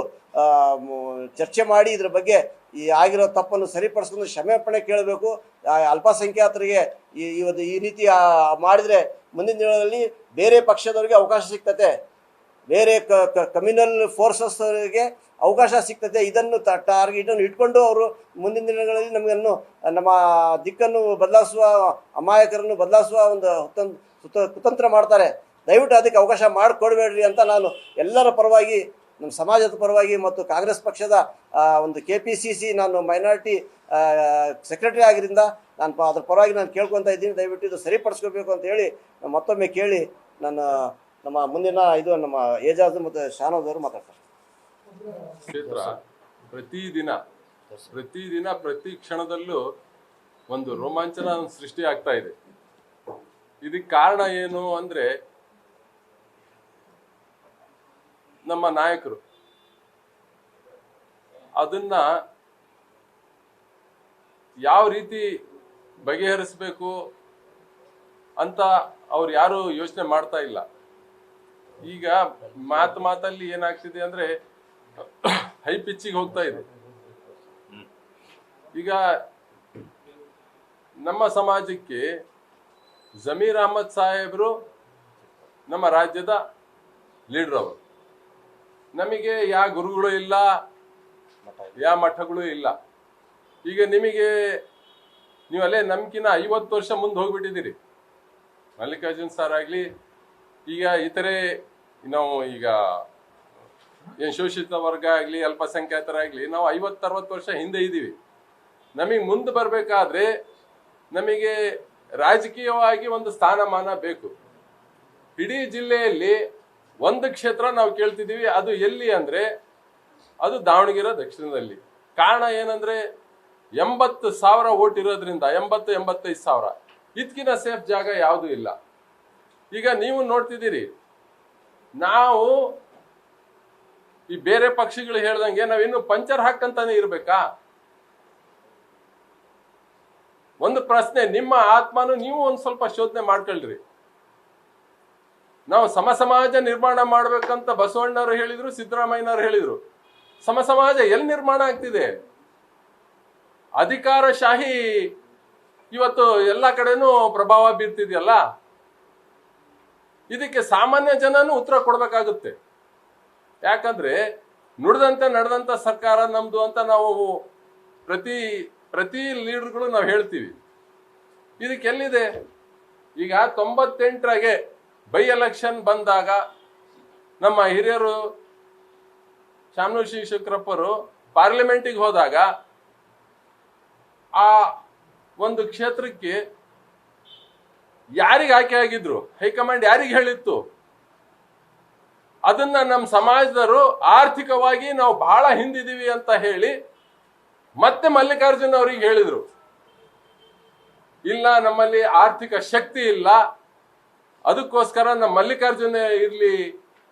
Speaker 2: ಚರ್ಚೆ ಮಾಡಿ ಇದ್ರ ಬಗ್ಗೆ ಈ ಆಗಿರೋ ತಪ್ಪನ್ನು ಸರಿಪಡಿಸ್ಕೊಂಡು ಕ್ಷಮಾಪಣೆ ಕೇಳಬೇಕು. ಅಲ್ಪಸಂಖ್ಯಾತರಿಗೆ ಈ ರೀತಿ ಮಾಡಿದರೆ ಮುಂದಿನ ದಿನಗಳಲ್ಲಿ ಬೇರೆ ಪಕ್ಷದವರಿಗೆ ಅವಕಾಶ ಸಿಗ್ತದೆ, ಬೇರೆ ಕಮ್ಯುನಲ್ ಫೋರ್ಸಸ್ ಅವರಿಗೆ ಅವಕಾಶ ಸಿಗ್ತದೆ. ಇದನ್ನು ಟಾರ್ಗೆಟನ್ನು ಇಟ್ಕೊಂಡು ಅವರು ಮುಂದಿನ ದಿನಗಳಲ್ಲಿ ನಮಗನ್ನು ನಮ್ಮ ದಿಕ್ಕನ್ನು ಬದಲಾಯಿಸುವ, ಅಮಾಯಕರನ್ನು ಬದಲಾಯಿಸುವ ಒಂದು ಕುತಂತ್ರ ಮಾಡ್ತಾರೆ. ದಯವಿಟ್ಟು ಅದಕ್ಕೆ ಅವಕಾಶ ಮಾಡಿಕೊಡ್ಬೇಡ್ರಿ ಅಂತ ನಾನು ಎಲ್ಲರ ಪರವಾಗಿ, ನಮ್ಮ ಸಮಾಜದ ಪರವಾಗಿ ಮತ್ತು ಕಾಂಗ್ರೆಸ್ ಪಕ್ಷದ ಒಂದು KPCC ನಾನು ಮೈನಾರಿಟಿ ಸೆಕ್ರೆಟರಿ ಆಗಿದ್ದರಿಂದ ನಾನು ಅದ್ರ ಪರವಾಗಿ ನಾನು ಕೇಳ್ಕೊತಾ ಇದ್ದೀನಿ. ದಯವಿಟ್ಟು ಇದು ಸರಿಪಡಿಸ್ಕೋಬೇಕು ಅಂತ ಹೇಳಿ ಮತ್ತೊಮ್ಮೆ ಕೇಳಿ ನಮ್ಮ ಮುಂದಿನ ನಮ್ಮ ಏಜಾಜ್ ಮತ್ತು ಶಾನೋದ್ ಅವರು ಮಾತಾಡ್ತಾರೆ.
Speaker 3: ಕ್ಷೇತ್ರ ಪ್ರತಿದಿನ ಪ್ರತಿ ಕ್ಷಣದಲ್ಲೂ ಒಂದು ರೋಮಾಂಚನ ಸೃಷ್ಟಿ ಆಗ್ತಾ ಇದೆ. ಇದಕ್ಕೆ ಕಾರಣ ಏನು ಅಂದ್ರೆ ನಮ್ಮ ನಾಯಕರು ಅದನ್ನ ಯಾವ ರೀತಿ ಬಗೆಹರಿಸಬೇಕು ಅಂತ ಅವ್ರು ಯಾರು ಯೋಚನೆ ಮಾಡ್ತಾ ಇಲ್ಲ. ಈಗ ಮಾತಲ್ಲಿ ಏನಾಗ್ತಿದೆ ಅಂದ್ರೆ ಹೈ ಪಿಚ್ಚಿಗೆ ಹೋಗ್ತಾ ಇದೆ. ಈಗ ನಮ್ಮ ಸಮಾಜಕ್ಕೆ ಜಮೀರ್ ಅಹಮದ್ ಸಾಹೇಬ್ರು ನಮ್ಮ ರಾಜ್ಯದ ಲೀಡರ್ ಅವರು. ನಮಗೆ ಯಾವ ಗುರುಗಳು ಇಲ್ಲ, ಯಾವ ಮಠಗಳು ಇಲ್ಲ. ಈಗ ನೀವಲ್ಲೇ ನಮ್ಕಿನ 50 ವರ್ಷ ಮುಂದೆ ಹೋಗ್ಬಿಟ್ಟಿದ್ದೀರಿ. ಮಲ್ಲಿಕಾರ್ಜುನ್ ಸರ್ ಆಗ್ಲಿ, ಈಗ ಇತರೆ ನಾವು ಈಗ ಏನ್ ಶೋಷಿತ ವರ್ಗ ಆಗ್ಲಿ, ಅಲ್ಪಸಂಖ್ಯಾತರಾಗ್ಲಿ, ನಾವು 50-60 ವರ್ಷ ಹಿಂದೆ ಇದ್ದೀವಿ. ನಮಗೆ ಮುಂದೆ ಬರ್ಬೇಕಾದ್ರೆ ನಮಗೆ ರಾಜಕೀಯವಾಗಿ ಒಂದು ಸ್ಥಾನಮಾನ ಬೇಕು. ಇಡೀ ಜಿಲ್ಲೆಯಲ್ಲಿ ಒಂದು ಕ್ಷೇತ್ರ ನಾವು ಕೇಳ್ತಿದ್ದೀವಿ, ಅದು ಎಲ್ಲಿ ಅಂದ್ರೆ ಅದು ದಾವಣಗೆರೆ ದಕ್ಷಿಣದಲ್ಲಿ. ಕಾರಣ ಏನಂದ್ರೆ 80,000 ಓಟ್ ಇರೋದ್ರಿಂದ 80-85,000 ಇದಕ್ಕಿಂತ ಸೇಫ್ ಜಾಗ ಯಾವುದೂ ಇಲ್ಲ. ಈಗ ನೀವು ನೋಡ್ತಿದ್ದೀರಿ, ನಾವು ಈ ಬೇರೆ ಪಕ್ಷಿಗಳು ಹೇಳ್ದಂಗೆ ನಾವಿನ್ನು ಪಂಚರ್ ಹಾಕಂತಾನೆ ಇರ್ಬೇಕಾ? ಒಂದು ಪ್ರಶ್ನೆ, ನಿಮ್ಮ ಆತ್ಮನು ನೀವು ಒಂದ್ ಸ್ವಲ್ಪ ಶೋಧನೆ ಮಾಡ್ಕೊಳ್ರಿ. ನಾವು ಸಮಾಜ ನಿರ್ಮಾಣ ಮಾಡ್ಬೇಕಂತ ಬಸವಣ್ಣವರು ಹೇಳಿದ್ರು, ಸಿದ್ದರಾಮಯ್ಯನವರು ಹೇಳಿದ್ರು. ಸಮಾಜ ಎಲ್ಲಿ ನಿರ್ಮಾಣ ಆಗ್ತಿದೆ? ಅಧಿಕಾರಶಾಹಿ ಇವತ್ತು ಎಲ್ಲ ಕಡೆನೂ ಪ್ರಭಾವ ಬೀರ್ತಿದೆಯಲ್ಲ. ಇದಕ್ಕೆ ಸಾಮಾನ್ಯ ಜನನು ಉತ್ತರ ಕೊಡ್ಬೇಕಾಗುತ್ತೆ. ಯಾಕಂದ್ರೆ ನುಡಿದಂತೆ ನಡೆದಂತ ಸರ್ಕಾರ ನಮ್ದು ಅಂತ ನಾವು ಪ್ರತಿ ಲೀಡರ್ಗಳು ನಾವು ಹೇಳ್ತೀವಿ. ಇದಕ್ಕೆ ಎಲ್ಲಿದೆ? ಈಗ 98ರಾಗೆ ಬೈ ಎಲೆಕ್ಷನ್ ಬಂದಾಗ ನಮ್ಮ ಹಿರಿಯರು ಶಾಮನೂರ್ ಶಿವಶಂಕರಪ್ಪರು ಪಾರ್ಲಿಮೆಂಟಿಗೆ ಹೋದಾಗ ಆ ಒಂದು ಕ್ಷೇತ್ರಕ್ಕೆ ಯಾರಿಗೆ ಆಯ್ಕೆ ಆಗಿದ್ರು, ಹೈಕಮಾಂಡ್ ಯಾರಿಗೆ ಹೇಳಿತ್ತು? ಅದನ್ನ ನಮ್ಮ ಸಮಾಜದವರು ಆರ್ಥಿಕವಾಗಿ ನಾವು ಬಹಳ ಹಿಂದಿದೀವಿ ಅಂತ ಹೇಳಿ ಮತ್ತೆ ಮಲ್ಲಿಕಾರ್ಜುನ್ ಅವರಿಗೆ ಹೇಳಿದ್ರು, ಇಲ್ಲ ನಮ್ಮಲ್ಲಿ ಆರ್ಥಿಕ ಶಕ್ತಿ ಇಲ್ಲ, ಅದಕ್ಕೋಸ್ಕರ ನಮ್ಮ ಮಲ್ಲಿಕಾರ್ಜುನ ಇರ್ಲಿ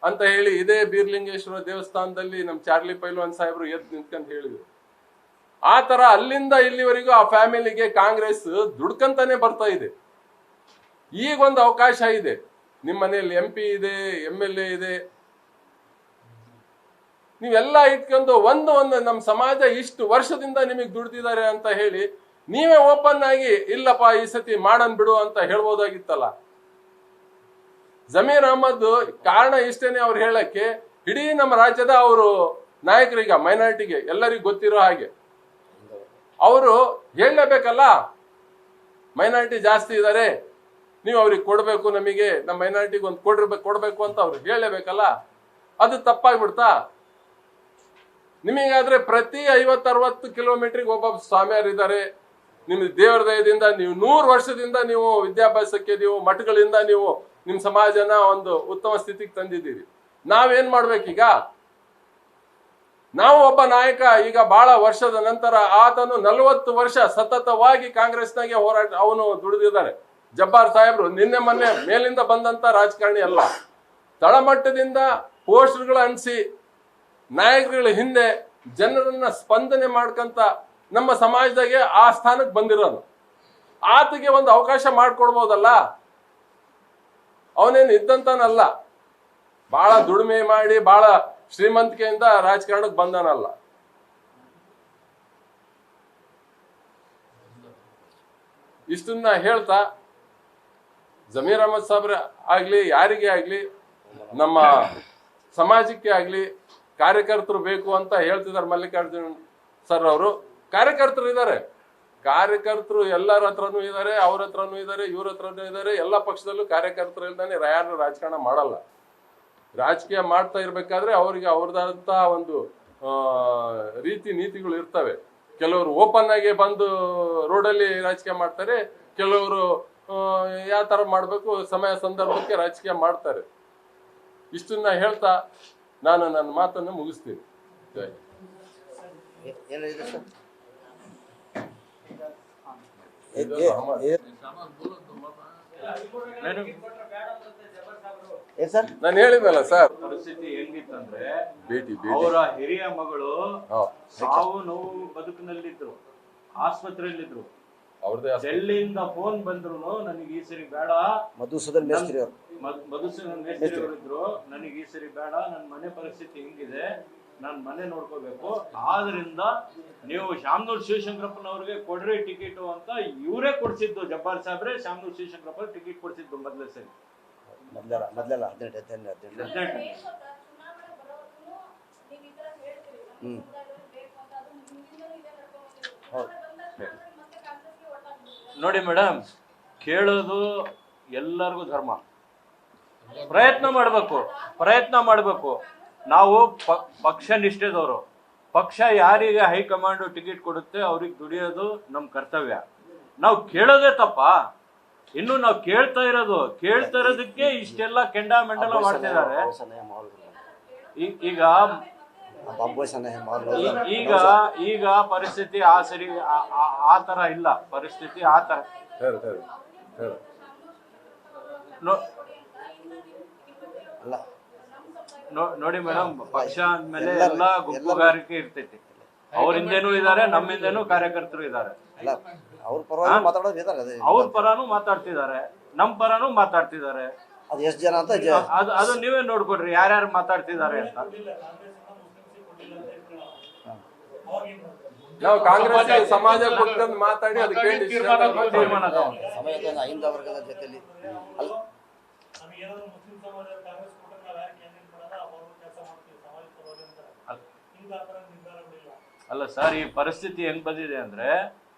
Speaker 3: ಅಂತ ಹೇಳಿ ಇದೇ ಬೀರ್ಲಿಂಗೇಶ್ವರ ದೇವಸ್ಥಾನದಲ್ಲಿ ನಮ್ಮ ಚಾರ್ಲಿ ಪೈಲ್ವಾನ್ ಸಾಹೇಬರು ಎದ್ದು ನಿಂತ್ಕೊಂಡ್ ಹೇಳಿದ್ರು. ಆ ತರ ಅಲ್ಲಿಂದ ಇಲ್ಲಿವರೆಗೂ ಆ ಫ್ಯಾಮಿಲಿಗೆ ಕಾಂಗ್ರೆಸ್ ದುಡ್ಕಂತಾನೆ ಬರ್ತಾ ಇದೆ. ಈಗೊಂದು ಅವಕಾಶ ಇದೆ. ನಿಮ್ಮ ಮನೆಯಲ್ಲಿ MP ಇದೆ, MLA ಇದೆ, ನೀವೆಲ್ಲ ಇಟ್ಕೊಂಡು ಒಂದು ನಮ್ಮ ಸಮಾಜ ಇಷ್ಟು ವರ್ಷದಿಂದ ನಿಮಗೆ ದುಡ್ದಿದ್ದಾರೆ ಅಂತ ಹೇಳಿ ನೀವೇ ಓಪನ್ ಆಗಿ ಇಲ್ಲಪ್ಪ ಈ ಸತಿ ಮಾಡನ್ ಬಿಡು ಅಂತ ಹೇಳ್ಬೋದಾಗಿತ್ತಲ್ಲ. ಜಮೀರ್ ಅಹಮದ್ ಕಾರಣ ಇಷ್ಟೇನೆ ಅವ್ರು ಹೇಳಕ್ಕೆ, ಇಡೀ ನಮ್ಮ ರಾಜ್ಯದ ಅವರು ನಾಯಕರಿಗೆ, ಮೈನಾರಿಟಿಗೆ ಎಲ್ಲರಿಗೂ ಗೊತ್ತಿರೋ ಹಾಗೆ ಅವರು ಹೇಳಲೇಬೇಕಲ್ಲ, ಮೈನಾರಿಟಿ ಜಾಸ್ತಿ ಇದ್ದಾರೆ, ನೀವು ಅವ್ರಿಗೆ ಕೊಡ್ಬೇಕು, ನಮಗೆ ನಮ್ಮ ಮೈನಾರಿಟಿಗೆ ಒಂದು ಕೊಡ್ಬೇಕು ಅಂತ ಅವ್ರು ಹೇಳಲೇಬೇಕಲ್ಲ. ಅದು ತಪ್ಪಾಗ್ಬಿಡ್ತಾ? ನಿಮಗಾದ್ರೆ ಪ್ರತಿ 50-60 ಕಿಲೋಮೀಟರ್ಗೆ ಒಬ್ಬೊಬ್ಬ ಸ್ವಾಮಿಯಾರಿದ್ದಾರೆ. ನಿಮ್ಗೆ ದೇವರ ದಯದಿಂದ ನೀವು 100 ವರ್ಷದಿಂದ ನೀವು ವಿದ್ಯಾಭ್ಯಾಸಕ್ಕೆ, ನೀವು ಮಠಗಳಿಂದ ನೀವು ನಿಮ್ ಸಮಾಜನ ಒಂದು ಉತ್ತಮ ಸ್ಥಿತಿಗೆ ತಂದಿದ್ದೀರಿ. ನಾವೇನ್ ಮಾಡ್ಬೇಕೀಗ? ನಾವು ಒಬ್ಬ ನಾಯಕ ಈಗ ಬಹಳ ವರ್ಷದ ನಂತರ, ಆತನು 40 ವರ್ಷ ಸತತವಾಗಿ ಕಾಂಗ್ರೆಸ್ನಾಗೆ ಹೋರಾಟ ಅವನು ದುಡಿದಿದ್ದಾರೆ. ಜಬ್ಬಾರ್ ಸಾಹೇಬ್ರು ನಿನ್ನೆ ಮೊನ್ನೆ ಮೇಲಿಂದ ಬಂದಂತ ರಾಜಕಾರಣಿ ಅಲ್ಲ, ತಳಮಟ್ಟದಿಂದ ಪೋಸ್ಟರ್ಗಳು ಅನ್ಸಿ ನಾಯಕರುಗಳ ಹಿಂದೆ ಜನರನ್ನ ಸ್ಪಂದನೆ ಮಾಡ್ಕಂತ ನಮ್ಮ ಸಮಾಜದಾಗೆ ಆ ಸ್ಥಾನಕ್ಕೆ ಬಂದಿರೋನು. ಆತಗೆ ಒಂದು ಅವಕಾಶ ಮಾಡ್ಕೊಡ್ಬೋದಲ್ಲ. ಅವನೇನು ಇದ್ದಂತಾನಲ್ಲ, ಬಹಳ ದುಡಿಮೆ ಮಾಡಿ ಬಹಳ ಶ್ರೀಮಂತಿಕೆಯಿಂದ ರಾಜಕಾರಣಕ್ಕೆ ಬಂದನಲ್ಲ. ಇಷ್ಟನ್ನ ಹೇಳ್ತಾ, ಜಮೀರ್ ಅಹಮದ್ ಸಾಬ್ರ ಆಗ್ಲಿ, ಯಾರಿಗೆ ಆಗ್ಲಿ, ನಮ್ಮ ಸಮಾಜಕ್ಕೆ ಆಗ್ಲಿ ಕಾರ್ಯಕರ್ತರು ಬೇಕು ಅಂತ ಹೇಳ್ತಿದ್ದಾರೆ ಮಲ್ಲಿಕಾರ್ಜುನ್ ಸರ್ ಅವರು. ಕಾರ್ಯಕರ್ತರು ಇದ್ದಾರೆ, ಕಾರ್ಯಕರ್ತರು ಎಲ್ಲರ ಹತ್ರನೂ ಇದ್ದಾರೆ, ಅವ್ರ ಹತ್ರನೂ ಇದ್ದಾರೆ, ಇವ್ರ ಹತ್ರನೂ ಇದ್ದಾರೆ. ಎಲ್ಲ ಪಕ್ಷದಲ್ಲೂ ಕಾರ್ಯಕರ್ತರು ಇಲ್ದಾನೆ ಯಾರು ರಾಜಕಾರಣ ಮಾಡಲ್ಲ. ರಾಜಕೀಯ ಮಾಡ್ತಾ ಇರ್ಬೇಕಾದ್ರೆ ಅವ್ರಿಗೆ ಅವ್ರದಂತ ಒಂದು ರೀತಿ ನೀತಿಗಳು ಇರ್ತವೆ. ಕೆಲವರು ಓಪನ್ ಆಗಿ ಬಂದು ರೋಡಲ್ಲಿ ರಾಜಕೀಯ ಮಾಡ್ತಾರೆ, ಕೆಲವರು ಯಾವ ತರ ಮಾಡ್ಬೇಕು ಸಮಯ ಸಂದರ್ಭಕ್ಕೆ ರಾಜಕೀಯ ಮಾಡ್ತಾರೆ. ಇಷ್ಟನ್ನ ಹೇಳ್ತಾ ನಾನು ನನ್ನ ಮಾತನ್ನು ಮುಗಿಸ್ತೀನಿ. ನಾನು ಹೇಳಿದ್ನಲ್ಲ ಸರ್,
Speaker 1: ಪರಿಸ್ಥಿತಿ ಹೆಂಗಿತ್ತಂದ್ರೆ
Speaker 3: ಭೇಟಿ
Speaker 1: ಅವರ ಹಿರಿಯ ಮಗಳು ಸಾವು ನೋವು ಬದುಕಿನಲ್ಲಿದ್ರು, ಆಸ್ಪತ್ರೆಯಲ್ಲಿದ್ರು. ಡೆಲ್ಲಿಯಿಂದ ಫೋನ್ ಬಂದ್ರು, ನನಗೆ ಈ ಸರಿ ಬೇಡ,
Speaker 2: ಮಧುಸೂದನ್ ಮೇಸ್ತ್ರಿ ಅವರು
Speaker 1: ಇದ್ರು, ನನಗೆ ಈ ಸರಿ ಬೇಡ, ನನ್ನ ಮನೆ ಪರಿಸ್ಥಿತಿ ಹಿಂಗಿದೆ, ನಾನು ಮನೆ ನೋಡ್ಕೋಬೇಕು, ಆದ್ರಿಂದ ನೀವು ಶಾಮನೂರ್ ಶಿವಶಂಕರಪ್ಪನವ್ರಿಗೆ ಕೊಡ್ರಿ ಟಿಕೆಟ್ ಅಂತ ಇವರೇ ಕೊಡ್ಸಿದ್ದು. ಜಬ್ಬಾರ್ ಸಾಹೇಬ್ರೆ ಶಾಮನೂರ್ ಶಿವಶಂಕರಪ್ಪ ಟಿಕೆಟ್ ಕೊಡ್ಸಿದ್ದು ಮೊದಲೇ ಸರಿ.
Speaker 2: ಮೊದಲೆಲ್ಲ 18
Speaker 1: ನೋಡಿ ಮೇಡಮ್, ಕೇಳೋದು ಎಲ್ಲರಿಗೂ ಧರ್ಮ. ಪ್ರಯತ್ನ ಮಾಡಬೇಕು. ನಾವು ಪಕ್ಷ ನಿಷ್ಠೆದವರು. ಪಕ್ಷ ಯಾರಿಗೆ ಹೈಕಮಾಂಡ್ ಟಿಕೆಟ್ ಕೊಡುತ್ತೆ ಅವ್ರಿಗೆ ದುಡಿಯೋದು ನಮ್ಮ ಕರ್ತವ್ಯ. ನಾವು ಕೇಳೋದೇ ತಪ್ಪ. ಇನ್ನು ನಾವು ಕೇಳ್ತಾ ಇರೋದಕ್ಕೆ ಇಷ್ಟೆಲ್ಲ ಕೆಂಡಾಮೆಂಡಲ ಮಾಡ್ತಿದ್ದಾರೆ. ಈಗ ಪರಿಸ್ಥಿತಿ ಆ ಸರಿ ಆ ತರ ಇಲ್ಲ. ಪರಿಸ್ಥಿತಿ ಆ ತರ ನೋಡಿ ಮೇಡಮ್, ಪಕ್ಷ ಅಂದ್ಮೇಲೆ ಎಲ್ಲಾ ಗುಂಪುಗಾರಿಕೆ ಇರ್ತೈತಿ. ಅವ್ರ ಹಿಂದೆನೂ ಇದಾರೆ, ನಮ್ಮ ಹಿಂದೆನೂ ಕಾರ್ಯಕರ್ತರು ಇದಾರೆ. ಅವ್ರ ಪರಾನು ಮಾತಾಡ್ತಿದ್ದಾರೆ, ನಮ್ ಪರಾನು ಮಾತಾಡ್ತಿದ್ದಾರೆ. ಅದು ನೀವೇ ನೋಡ್ಕೊಡ್ರಿ ಯಾರ್ಯಾರು ಮಾತಾಡ್ತಿದ್ದಾರೆ ಅಂತ.
Speaker 3: ನಾವು ಕಾಂಗ್ರೆಸ್ ಸಮಾಜ ಮಾತಾಡಿ ಅದಕ್ಕೆ
Speaker 1: ತೀರ್ಮಾನ
Speaker 2: ಅಹಿಂದ ವರ್ಗದ ಜೊತೆಲಿ
Speaker 1: ಅಲ್ಲ ಸರ್, ಈ ಪರಿಸ್ಥಿತಿ ಹೆಂಗ್ ಬಂದಿದೆ ಅಂದ್ರೆ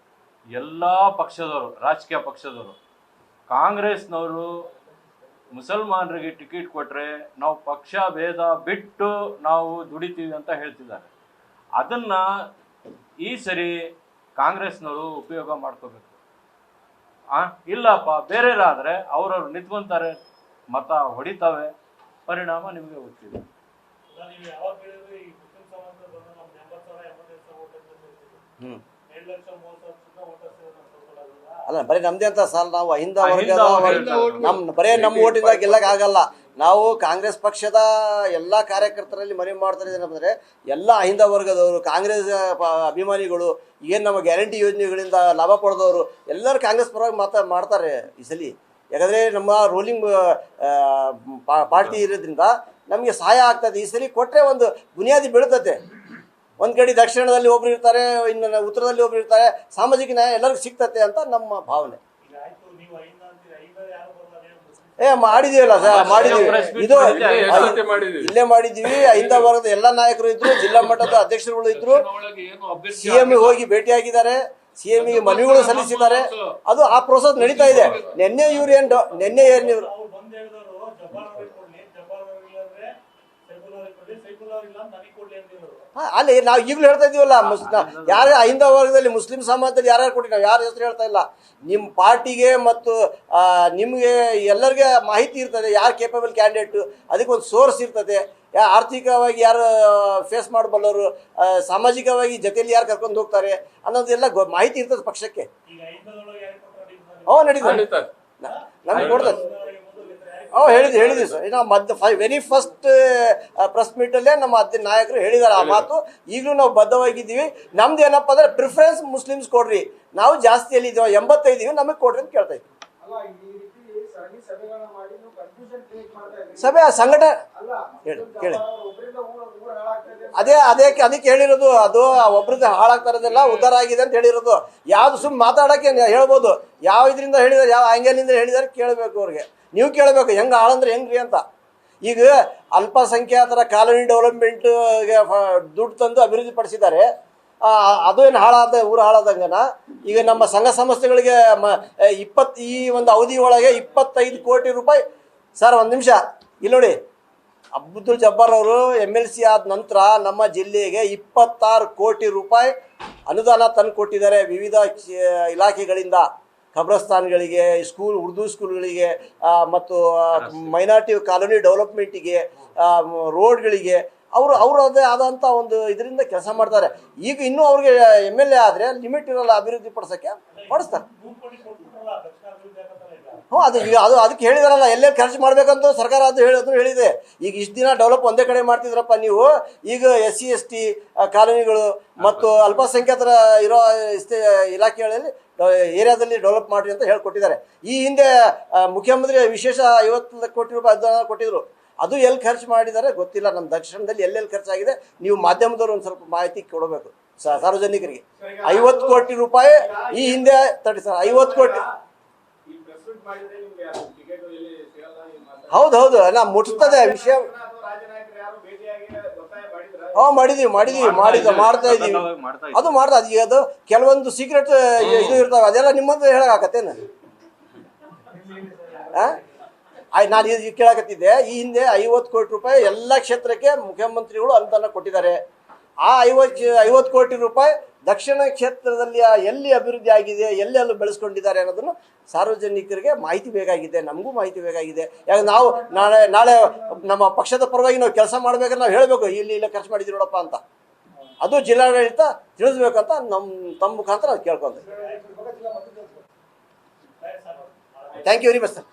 Speaker 1: ಎಲ್ಲಾ ಪಕ್ಷದವರು, ರಾಜಕೀಯ ಪಕ್ಷದವರು, ಕಾಂಗ್ರೆಸ್ನವರು ಮುಸಲ್ಮಾನರಿಗೆ ಟಿಕೆಟ್ ಕೊಟ್ರೆ ನಾವು ಪಕ್ಷ ಭೇದ ಬಿಟ್ಟು ನಾವು ದುಡಿತೀವಿ ಅಂತ ಹೇಳ್ತಿದ್ದಾರೆ. ಅದನ್ನ ಈ ಸರಿ ಕಾಂಗ್ರೆಸ್ನವರು ಉಪಯೋಗ ಮಾಡ್ಕೋಬೇಕು. ಇಲ್ಲಪ್ಪ ಬೇರೆಯವರಾದ್ರೆ ಅವ್ರವ್ರು ನಿಂತ್ಕೊಂತಾರೆ, ಮತ ಹೊಡಿತಾವೆ, ಪರಿಣಾಮ ನಿಮಗೆ ಗೊತ್ತಿದೆ.
Speaker 2: ಅಲ್ಲ, ಬರೀ ನಮ್ದೇ ಅಂತ ಸಾಲ. ನಾವು ಅಹಿಂದ ವರ್ಗದ ಬರೇ ನಮ್ಮ ಓಟಿಂದ ಗೆಲ್ಲಕ್ ಆಗಲ್ಲ. ನಾವು ಕಾಂಗ್ರೆಸ್ ಪಕ್ಷದ ಎಲ್ಲಾ ಕಾರ್ಯಕರ್ತರಲ್ಲಿ ಮನವಿ ಮಾಡ್ತಾರೆ ಏನಂದ್ರೆ, ಎಲ್ಲ ಅಹಿಂದ ವರ್ಗದವರು, ಕಾಂಗ್ರೆಸ್ ಅಭಿಮಾನಿಗಳು, ಏನ್ ನಮ್ಮ ಗ್ಯಾರಂಟಿ ಯೋಜನೆಗಳಿಂದ ಲಾಭ ಪಡೆದವರು ಎಲ್ಲರೂ ಕಾಂಗ್ರೆಸ್ ಪರವಾಗಿ ಮಾಡ್ತಾರೆ. ಈ ಸಲ ಯಾಕಂದರೆ ನಮ್ಮ ರೋಲಿಂಗ್ ಪಾರ್ಟಿ ಇರೋದ್ರಿಂದ ನಮಗೆ ಸಹಾಯ ಆಗ್ತದೆ. ಈ ಸಲ ಕೊಟ್ಟರೆ ಒಂದು ಬುನಿಯಾದಿ ಬೀಳ್ತದೆ. ಒಂದು ಕಡೆ ದಕ್ಷಿಣದಲ್ಲಿ ಒಬ್ರು ಇರ್ತಾರೆ, ಇನ್ನು ಉತ್ತರದಲ್ಲಿ ಒಬ್ರು ಇರ್ತಾರೆ, ಸಾಮಾಜಿಕ ನ್ಯಾಯ ಎಲ್ಲರಿಗೂ ಸಿಗ್ತತೆ ಅಂತ ನಮ್ಮ ಭಾವನೆ. ಮಾಡಿದೀವಲ್ಲ ಸರ್, ಮಾಡಿದೀವಿ. ಇದು ಇಲ್ಲೇ ಮಾಡಿದೀವಿ. ಐದ ವರ್ಗದ ಎಲ್ಲ ನಾಯಕರು ಇದ್ರು, ಜಿಲ್ಲಾ ಮಟ್ಟದ ಅಧ್ಯಕ್ಷರುಗಳು ಇದ್ರು, ಸಿಎಂ ಹೋಗಿ ಭೇಟಿಯಾಗಿದ್ದಾರೆ, ಸಿಎಂ ಮನವಿಗಳು ಸಲ್ಲಿಸಿದ್ದಾರೆ. ಅದು ಆ ಪ್ರೋಸೆಸ್ ನಡೀತಾ ಇದೆ. ನಿನ್ನೆ ಏನು ಅಲ್ಲಿ ನಾವು ಈಗಲೂ ಹೇಳ್ತಾ ಇದೀವಲ್ಲ, ಯಾರೇ ಐದ ವರ್ಗದಲ್ಲಿ ಮುಸ್ಲಿಂ ಸಮಾಜದಲ್ಲಿ ಯಾರ್ಯಾರು ಕೊಟ್ಟು ನಾವು ಯಾರ ಹೆಸರು ಹೇಳ್ತಾ ಇಲ್ಲ. ನಿಮ್ಮ ಪಾರ್ಟಿಗೆ ಮತ್ತು ನಿಮಗೆ ಎಲ್ಲರಿಗೆ ಮಾಹಿತಿ ಇರ್ತದೆ, ಯಾರು ಕೇಪಬಲ್ ಕ್ಯಾಂಡಿಡೇಟ್, ಅದಕ್ಕೆ ಒಂದು ಸೋರ್ಸ್ ಇರ್ತದೆ. ಆರ್ಥಿಕವಾಗಿ ಯಾರು ಫೇಸ್ ಮಾಡಬಲ್ಲವರು, ಸಾಮಾಜಿಕವಾಗಿ ಜೊತೆಯಲ್ಲಿ ಯಾರು ಕರ್ಕೊಂಡು ಹೋಗ್ತಾರೆ ಅನ್ನೋದೆಲ್ಲ ಮಾಹಿತಿ ಇರ್ತದೆ ಪಕ್ಷಕ್ಕೆ. ನಡೀತದೆ, ನಮ್ಗೆ ಕೊಡ್ತದೆ. ಹೇಳಿದ್ವಿ ಸರ್. ನಾವು ವೆರಿ ಫಸ್ಟ್ ಪ್ರೆಸ್ ಮೀಟಲ್ಲೇ ನಮ್ಮ ನಾಯಕರು ಹೇಳಿದ್ದಾರೆ ಆ ಮಾತು. ಈಗಲೂ ನಾವು ಬದ್ಧವಾಗಿದ್ದೀವಿ. ನಮ್ದು ಏನಪ್ಪ ಅಂದ್ರೆ ಪ್ರಿಫರೆನ್ಸ್ ಮುಸ್ಲಿಮ್ಸ್ ಕೊಡ್ರಿ, ನಾವು ಜಾಸ್ತಿಯಲ್ಲಿ ಇದ್ದೀವಿ, 85 ನಮಗೆ ಕೊಡ್ರಿ ಅಂತ ಕೇಳ್ತಾ ಇದ್ವಿ. ಸಭೆ ಸಂಘಟನೆ ಕೇಳಿ ಅದಕ್ಕೆ ಹೇಳಿರೋದು. ಅದು ಒಬ್ರದ್ದು ಹಾಳಾಗ್ತಾ ಇರೋದಿಲ್ಲ, ಉದ್ಧಾರ ಆಗಿದೆ ಅಂತ ಹೇಳಿರೋದು. ಯಾವ್ದು ಸುಮ್ಮನೆ ಮಾತಾಡೋಕ್ಕೆ ಹೇಳ್ಬೋದು, ಯಾವ ಇದರಿಂದ ಹೇಳಿದಾರೆ, ಯಾವ ಆಂಗಲಿಂದ ಹೇಳಿದಾರೆ ಕೇಳಬೇಕು. ಅವ್ರಿಗೆ ನೀವು ಕೇಳಬೇಕು, ಹೆಂಗೆ ಹಾಳಂದ್ರೆ ಹೆಂಗ್ರಿ ಅಂತ. ಈಗ ಅಲ್ಪಸಂಖ್ಯಾತರ ಕಾಲೋನಿ ಡೆವಲಪ್ಮೆಂಟ್ಗೆ ದುಡ್ಡು ತಂದು ಅಭಿವೃದ್ಧಿ ಪಡಿಸಿದ್ದಾರೆ. ಅದು ಏನು ಹಾಳಾದ ಊರು ಹಾಳಾದಂಗನ. ಈಗ ನಮ್ಮ ಸಂಘ ಸಂಸ್ಥೆಗಳಿಗೆ ಈ ಒಂದು ಅವಧಿ ಒಳಗೆ 25 ಕೋಟಿ ರೂಪಾಯಿ. ಸರ್ ಒಂದು ನಿಮಿಷ ಇಲ್ಲಿ ನೋಡಿ, ಅಬ್ದುಲ್ ಜಬ್ಬಾರ್ ಅವರು MLC ಆದ ನಂತರ ನಮ್ಮ ಜಿಲ್ಲೆಗೆ 26 ಕೋಟಿ ರೂಪಾಯಿ ಅನುದಾನ ತಂದು ಕೊಟ್ಟಿದ್ದಾರೆ ವಿವಿಧ ಇಲಾಖೆಗಳಿಂದ. ಖಬ್ರಸ್ತಾನ್ಗಳಿಗೆ, ಉರ್ದು ಸ್ಕೂಲ್ಗಳಿಗೆ, ಮತ್ತು ಮೈನಾರಿಟಿ ಕಾಲೋನಿ ಡೆವಲಪ್ಮೆಂಟಿಗೆ, ರೋಡ್ಗಳಿಗೆ ಅವರದೇ ಆದಂಥ ಒಂದು ಇದರಿಂದ ಕೆಲಸ ಮಾಡ್ತಾರೆ. ಈಗ ಇನ್ನೂ ಅವ್ರಿಗೆ MLA ಆದರೆ ಲಿಮಿಟ್ ಇರೋಲ್ಲ ಅಭಿವೃದ್ಧಿ ಪಡಿಸೋಕ್ಕೆ, ಪಡಿಸ್ತಾರೆ. ಅದಕ್ಕೆ ಹೇಳಿದಾರಲ್ಲ, ಎಲ್ಲೇ ಖರ್ಚು ಮಾಡ್ಬೇಕಂತ ಸರ್ಕಾರ ಅದು ಹೇಳಿದೆ. ಈಗ ಇಷ್ಟು ದಿನ ಡೆವಲಪ್ ಒಂದೇ ಕಡೆ ಮಾಡ್ತಿದ್ರಪ್ಪ ನೀವು, ಈಗ SC ST ಕಾಲೋನಿಗಳು ಮತ್ತು ಅಲ್ಪಸಂಖ್ಯಾತರ ಇರೋ ಇಲಾಖೆಗಳಲ್ಲಿ ಏರಿಯಾದಲ್ಲಿ ಡೆವಲಪ್ ಮಾಡ್ರಿ ಅಂತ ಹೇಳ್ಕೊಟ್ಟಿದ್ದಾರೆ. ಈ ಹಿಂದೆ ಮುಖ್ಯಮಂತ್ರಿ ವಿಶೇಷ 50 ಕೋಟಿ ರೂಪಾಯಿ ಅನುದಾನ ಕೊಟ್ಟಿದ್ರು. ಅದು ಎಲ್ಲಿ ಖರ್ಚು ಮಾಡಿದ್ದಾರೆ ಗೊತ್ತಿಲ್ಲ. ನಮ್ಮ ದಕ್ಷಿಣದಲ್ಲಿ ಎಲ್ಲೆಲ್ಲಿ ಖರ್ಚಾಗಿದೆ ನೀವು ಮಾಧ್ಯಮದವರು ಒಂದು ಸ್ವಲ್ಪ ಮಾಹಿತಿ ಕೊಡಬೇಕು ಸಾರ್ವಜನಿಕರಿಗೆ. 50 ಕೋಟಿ ರೂಪಾಯಿ ಈ ಹಿಂದೆ 50 ಕೋಟಿ. ಹೌದು, ನಾ ಮುಟ್ತದೆ ವಿಷಯ. ಮಾಡ್ತಾ ಇದೀವಿ. ಅದು ಅದು ಕೆಲವೊಂದು ಸೀಕ್ರೆಟ್ ಇದು ಇರ್ತಾವೆ, ಅದೆಲ್ಲ ನಿಮ್ಮಂತ ಹೇಳಕತ್ತೇನು? ನಾನು ಈಗ ಕೇಳಕತ್ತಿದ್ದೆ. ಈ ಹಿಂದೆ 50 ಕೋಟಿ ರೂಪಾಯಿ ಎಲ್ಲ ಕ್ಷೇತ್ರಕ್ಕೆ ಮುಖ್ಯಮಂತ್ರಿಗಳು ಅನುದಾನ ಕೊಟ್ಟಿದ್ದಾರೆ. ಆ 50 ಕೋಟಿ ರೂಪಾಯಿ ದಕ್ಷಿಣ ಕ್ಷೇತ್ರದಲ್ಲಿ ಎಲ್ಲಿ ಅಭಿವೃದ್ಧಿ ಆಗಿದೆ, ಎಲ್ಲಿ ಅಲ್ಲಿ ಬೆಳೆಸ್ಕೊಂಡಿದ್ದಾರೆ ಅನ್ನೋದನ್ನು ಸಾರ್ವಜನಿಕರಿಗೆ ಮಾಹಿತಿ ಬೇಕಾಗಿದೆ, ನಮಗೂ ಮಾಹಿತಿ ಬೇಕಾಗಿದೆ. ಯಾಕೆ ನಾವು ನಾಳೆ ನಮ್ಮ ಪಕ್ಷದ ಪರವಾಗಿ ನಾವು ಕೆಲಸ ಮಾಡ್ಬೇಕಾದ್ರೆ ನಾವು ಹೇಳಬೇಕು, ಇಲ್ಲಿ ಖರ್ಚು ಮಾಡಿದ್ವಿ ನೋಡಪ್ಪ ಅಂತ. ಅದು ಜಿಲ್ಲಾಡಳಿತ ತಿಳಿಸ್ಬೇಕಂತ ತಮ್ಮ ಮುಖಾಂತರ ಕೇಳ್ಕೊಂತ. Thank you very much sir.